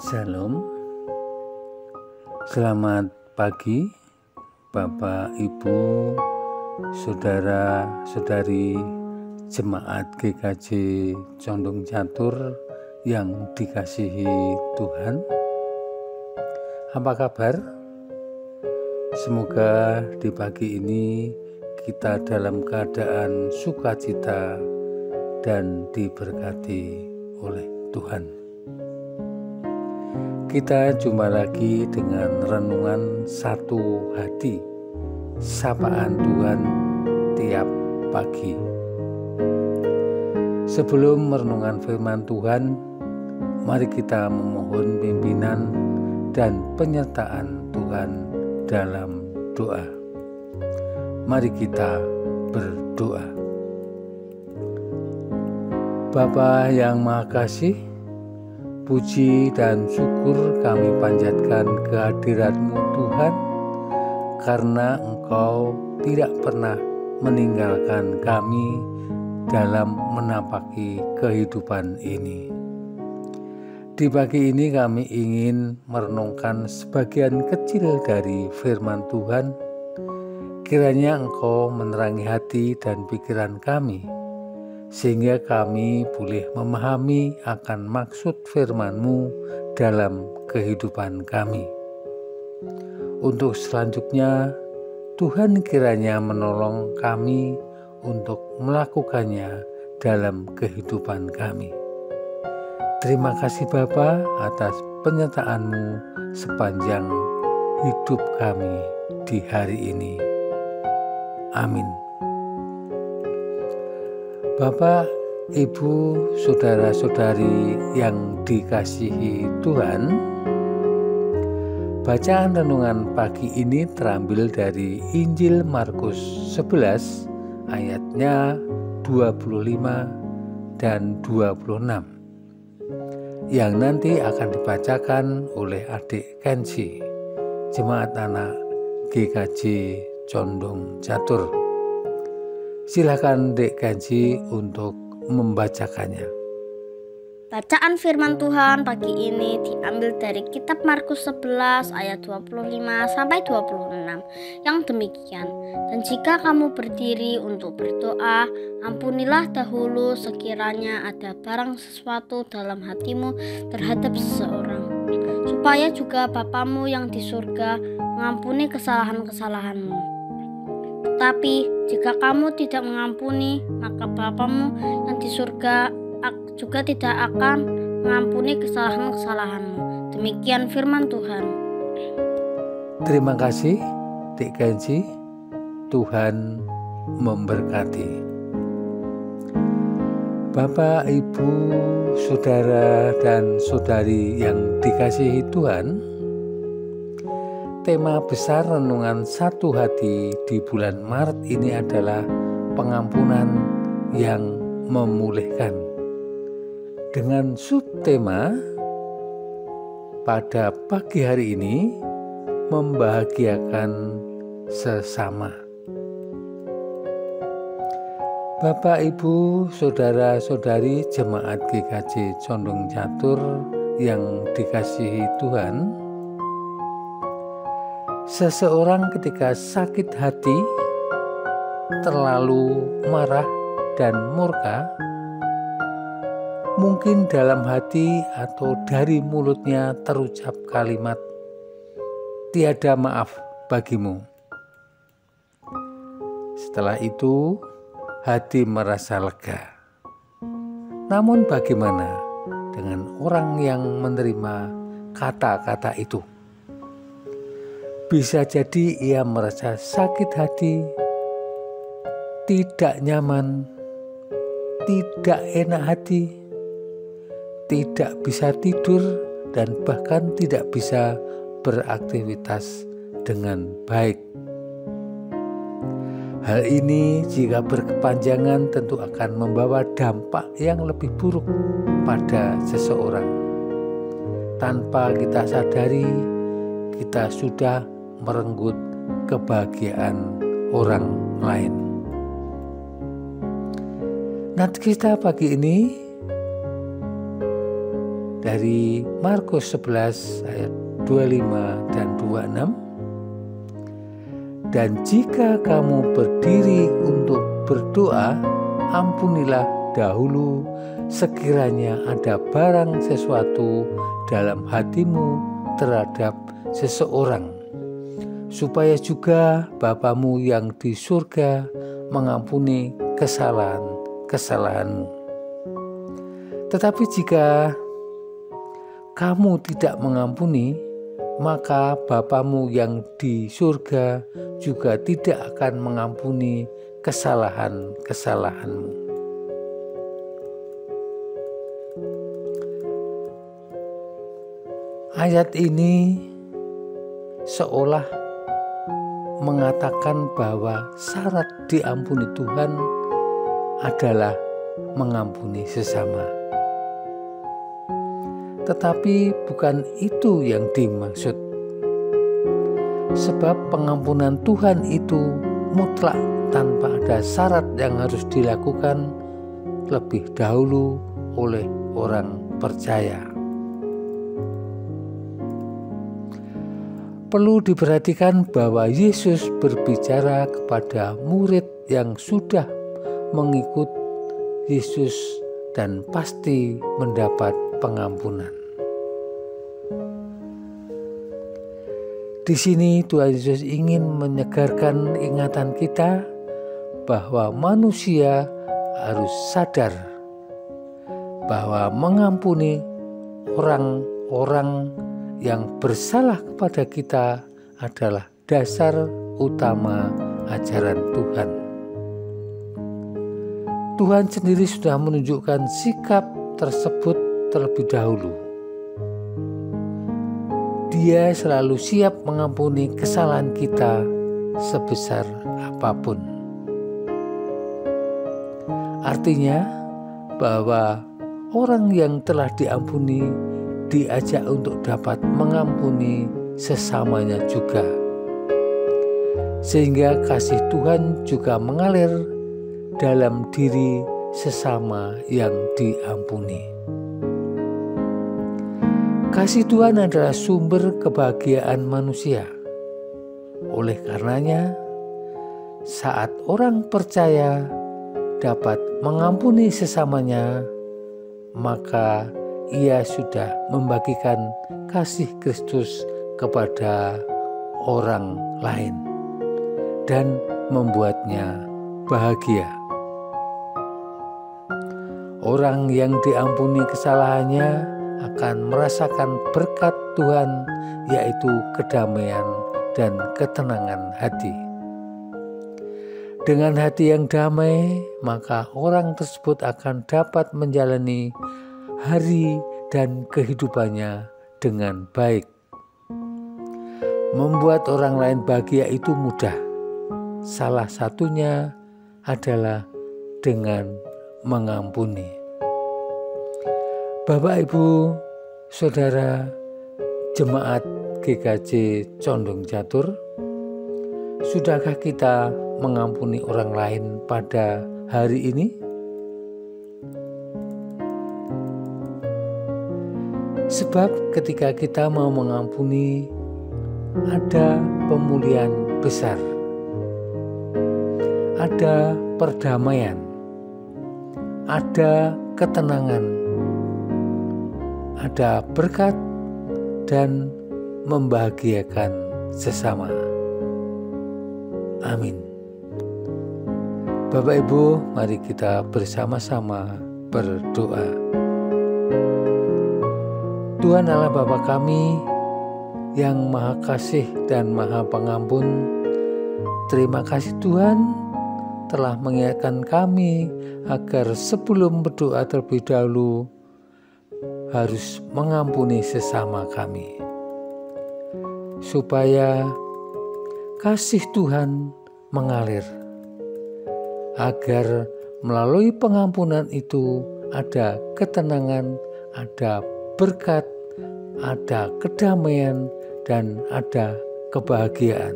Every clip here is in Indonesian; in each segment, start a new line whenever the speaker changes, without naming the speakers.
Shalom, selamat pagi Bapak, Ibu, Saudara-saudari Jemaat GKJ Condong Catur yang dikasihi Tuhan. Apa kabar? Semoga di pagi ini kita dalam keadaan sukacita dan diberkati oleh Tuhan. Kita jumpa lagi dengan renungan satu hati, sapaan Tuhan tiap pagi. Sebelum merenungkan firman Tuhan, mari kita memohon pimpinan dan penyertaan Tuhan dalam doa. Mari kita berdoa. Bapa yang Maha Kasih, puji dan syukur kami panjatkan kehadirat-Mu Tuhan, karena Engkau tidak pernah meninggalkan kami dalam menapaki kehidupan ini. Di pagi ini kami ingin merenungkan sebagian kecil dari firman Tuhan. Kiranya Engkau menerangi hati dan pikiran kami, sehingga kami boleh memahami akan maksud firman-Mu dalam kehidupan kami. Untuk selanjutnya, Tuhan kiranya menolong kami untuk melakukannya dalam kehidupan kami. Terima kasih Bapa atas penyertaan-Mu sepanjang hidup kami di hari ini. Amin. Bapak, Ibu, Saudara-saudari yang dikasihi Tuhan, bacaan renungan pagi ini terambil dari Injil Markus 11 ayatnya 25 dan 26 yang nanti akan dibacakan oleh adik Kenzi, Jemaat Anak GKJ Condong Catur. Silakan Dek Kenzi untuk membacakannya.
Bacaan firman Tuhan pagi ini diambil dari kitab Markus 11 ayat 25 sampai 26 yang demikian. Dan jika kamu berdiri untuk berdoa, ampunilah dahulu sekiranya ada barang sesuatu dalam hatimu terhadap seseorang, supaya juga Bapamu yang di surga mengampuni kesalahan-kesalahanmu. Tetapi jika kamu tidak mengampuni, maka Bapamu yang di surga juga tidak akan mengampuni kesalahan-kesalahanmu. Demikian firman Tuhan.
Terima kasih, Dek Kenzi. Tuhan memberkati. Bapak, Ibu, Saudara dan Saudari yang dikasihi Tuhan, tema besar renungan satu hati di bulan Maret ini adalah pengampunan yang memulihkan. Dengan subtema pada pagi hari ini, membahagiakan sesama. Bapak, Ibu, Saudara-saudari Jemaat GKJ Condong Catur yang dikasihi Tuhan, seseorang ketika sakit hati, terlalu marah dan murka, mungkin dalam hati atau dari mulutnya terucap kalimat, "Tiada maaf bagimu." Setelah itu, hati merasa lega. Namun bagaimana dengan orang yang menerima kata-kata itu? Bisa jadi ia merasa sakit hati, tidak nyaman, tidak enak hati, tidak bisa tidur, dan bahkan tidak bisa beraktivitas dengan baik. Hal ini jika berkepanjangan tentu akan membawa dampak yang lebih buruk pada seseorang. Tanpa kita sadari, kita sudah merenggut kebahagiaan orang lain. Nats kita pagi ini dari Markus 11 ayat 25 dan 26. Dan jika kamu berdiri untuk berdoa, ampunilah dahulu sekiranya ada barang sesuatu dalam hatimu terhadap seseorang, supaya juga Bapamu yang di surga mengampuni kesalahan-kesalahanmu. Tetapi jika kamu tidak mengampuni, maka Bapamu yang di surga juga tidak akan mengampuni kesalahan-kesalahanmu. Ayat ini seolah mengatakan bahwa syarat diampuni Tuhan adalah mengampuni sesama. Tetapi bukan itu yang dimaksud. Sebab pengampunan Tuhan itu mutlak tanpa ada syarat yang harus dilakukan lebih dahulu oleh orang percaya. Perlu diperhatikan bahwa Yesus berbicara kepada murid yang sudah mengikut Yesus dan pasti mendapat pengampunan. Di sini Tuhan Yesus ingin menyegarkan ingatan kita bahwa manusia harus sadar bahwa mengampuni orang-orang yang bersalah kepada kita adalah dasar utama ajaran Tuhan. Tuhan sendiri sudah menunjukkan sikap tersebut terlebih dahulu. Dia selalu siap mengampuni kesalahan kita sebesar apapun. Artinya bahwa orang yang telah diampuni diajak untuk dapat mengampuni sesamanya juga. Sehingga kasih Tuhan juga mengalir dalam diri sesama yang diampuni. Kasih Tuhan adalah sumber kebahagiaan manusia. Oleh karenanya, saat orang percaya dapat mengampuni sesamanya, maka ia sudah membagikan kasih Kristus kepada orang lain dan membuatnya bahagia. Orang yang diampuni kesalahannya akan merasakan berkat Tuhan, yaitu kedamaian dan ketenangan hati. Dengan hati yang damai, maka orang tersebut akan dapat menjalani hari dan kehidupannya dengan baik. Membuat orang lain bahagia itu mudah. Salah satunya adalah dengan mengampuni. Bapak, Ibu, Saudara, Jemaat GKJ Condong Catur, sudahkah kita mengampuni orang lain pada hari ini? Sebab ketika kita mau mengampuni, ada pemulihan besar, ada perdamaian, ada ketenangan, ada berkat dan membahagiakan sesama. Amin. Bapak Ibu, mari kita bersama-sama berdoa. Tuhan Allah Bapa kami yang Maha Kasih dan Maha Pengampun, terima kasih Tuhan telah mengingatkan kami agar sebelum berdoa terlebih dahulu harus mengampuni sesama kami, supaya kasih Tuhan mengalir, agar melalui pengampunan itu ada ketenangan, ada berkat, ada kedamaian, dan ada kebahagiaan.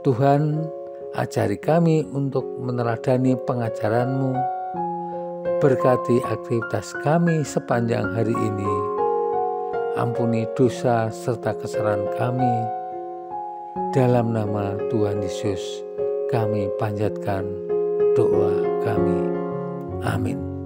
Tuhan, ajari kami untuk meneladani pengajaran-Mu, Berkati aktivitas kami sepanjang hari ini. Ampuni dosa serta kesalahan kami. Dalam nama Tuhan Yesus, kami panjatkan doa kami. Amin.